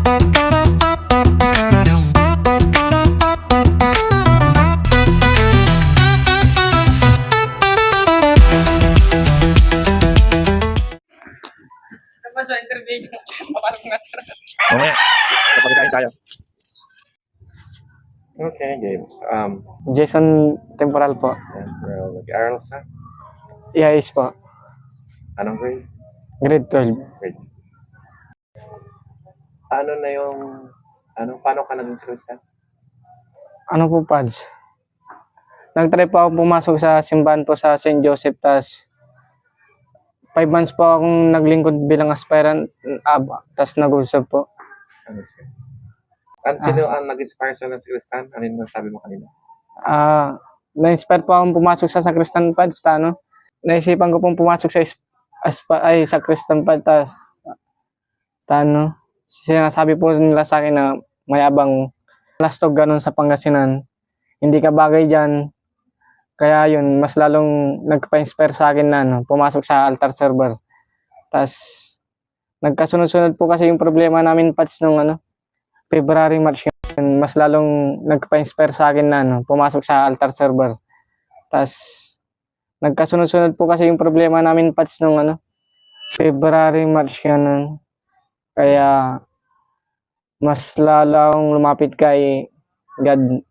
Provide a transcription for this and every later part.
Tapos sa interview, papasok na sa Mamaya, kapag kain tayo. Okay, game. Jason Temporal po. Temporal. Nag-aaral sa? EIS po. Anong grade? Grade 12. Grade. Ano na yung... paano ka naging sa Kristan? Ano po, Pads? Nag-try po ako pumasok sa simbahan po sa St. Joseph. Tas 5 months po akong naglingkod bilang aspirant. Tas nag-usap po. Sino ang nag-inspire sa Kristan? Ano yung sabi mo kanina? Na-inspire po akong pumasok sa Sacristan, Pads. Naisipan ko pong pumasok sa Sacristan, Pads. Sinasabi po nila sa akin na mayabang lastog ganun sa Pangasinan. Hindi ka bagay dyan. Kaya yun, mas lalong nagpa-inspire sa akin na pumasok sa altar server. Tas nagkasunod-sunod po kasi yung problema namin, Pads, nung February, March. Yun, mas lalong nagpa-inspire sa akin na pumasok sa altar server. Tas nagkasunod-sunod po kasi yung problema namin, Pads, nung February, March. Ganun. Kaya mas lalong lumapit kay God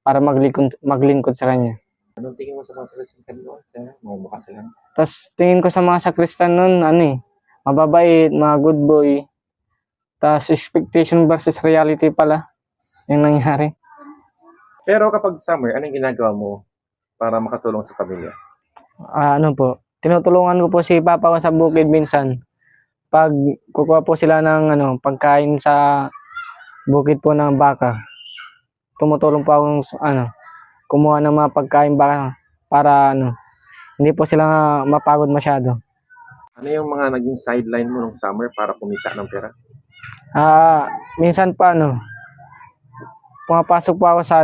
para maglingkod sa Kanya. Anong tingin mo sa mga sakristan kanino? Mga mukha sila? Tapos tingin ko sa mga sakristan nun, mababait, mga good boy. Tapos expectation versus reality pala yung nangyari. Pero kapag summer, anong ginagawa mo para makatulong sa pamilya? Tinutulungan ko po si Papa ko sa bukid minsan. Pag kukuha po sila ng pagkain sa bukid po ng baka, tumutulong po akong kumuha ng mga pagkain baka para hindi po sila mapagod masyado. Ano yung mga naging sideline mo nung summer para kumita ng pera? Minsan pa pumapasok po ako sa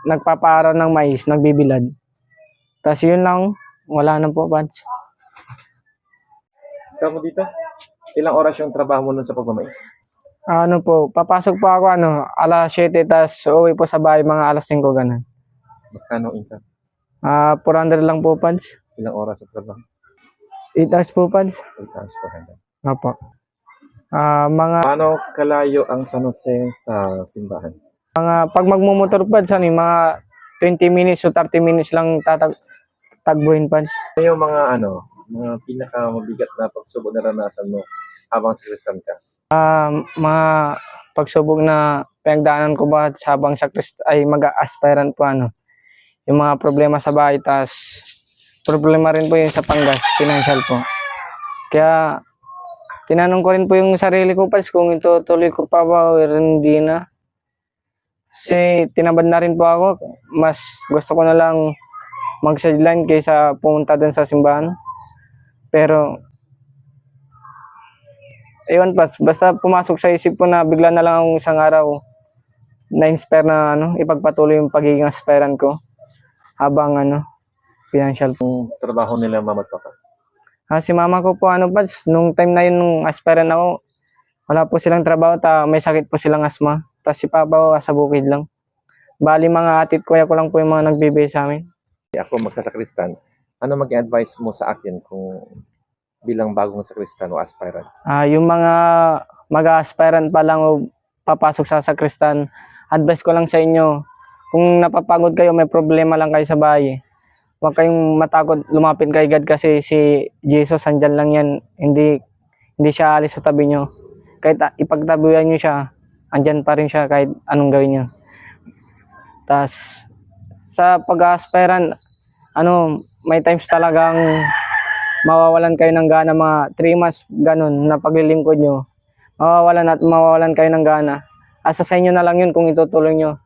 nagpapaaraw ng mais, nagbibilad. Tapos yun lang, wala na po, Pads. Ikaw mo dito? Ilang oras yung trabaho mo nun sa pagmamais? Papasok po ako alas 7, tapos uwi po sa bahay mga alas 5 ganun. Magkano income? 400 lang po, Pads. Ilang oras sa trabaho? 8 hours po, Pads. 8 hours per hand. Opo. Paano kalayo ang San Jose sa simbahan? Pag magmumotor, Pads, mga 20 minutes o 30 minutes lang tagbuhin, Pads. Ano yung mga pinakamabigat na pagsubok na naranasan mo habang sakristan ka? Mga pagsubok na pinagdaanan ko ba habang mag-aspirant po yung mga problema sa bahay, tas problema rin po yung sa panggas, financial po. Kaya tinanong ko rin po yung sarili ko, Pads, kung itutuloy ko pa ba o hindi na. Kasi tinabad na rin po ako, mas gusto ko na lang mag-sideline kaysa pumunta dun sa simbahan. Pero ayun, Pads, basta pumasok sa isip ko na bigla na lang akong isang araw na-inspire na ipagpatuloy yung pagiging aspirant ko habang financial. Yung trabaho nila mama at papa? Si mama ko po, Pads, nung time na yun, nung aspirant ako, wala po silang trabaho, may sakit po silang asma. Tapos si papa ko sa bukid lang. Bali mga atit kuya ko lang po yung mga nagbibigay sa amin. Ako magsasakristan, ano mag-advise mo sa akin kung bilang bagong sakristan o aspirant? Yung mga mag-aspirant pa lang o papasok sa sakristan, advice ko lang sa inyo, kung napapagod kayo, may problema lang kayo sa bahay, huwag kayong matakot lumapit kay God kasi si Jesus andyan lang yan. Hindi siya alis sa tabi nyo. Kahit ipagtabihan nyo siya, andyan pa rin siya kahit anong gawin nyo. Tas sa pag-aspirant, may times talagang mawawalan kayo ng gana, mga 3 months ganun na paglilingkod nyo. Mawawalan kayo ng gana. Asa sa inyo na lang yun kung itutuloy nyo.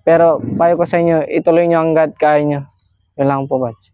Pero payo ko sa inyo, ituloy nyo hanggat kaya nyo. Yun lang po, Pads.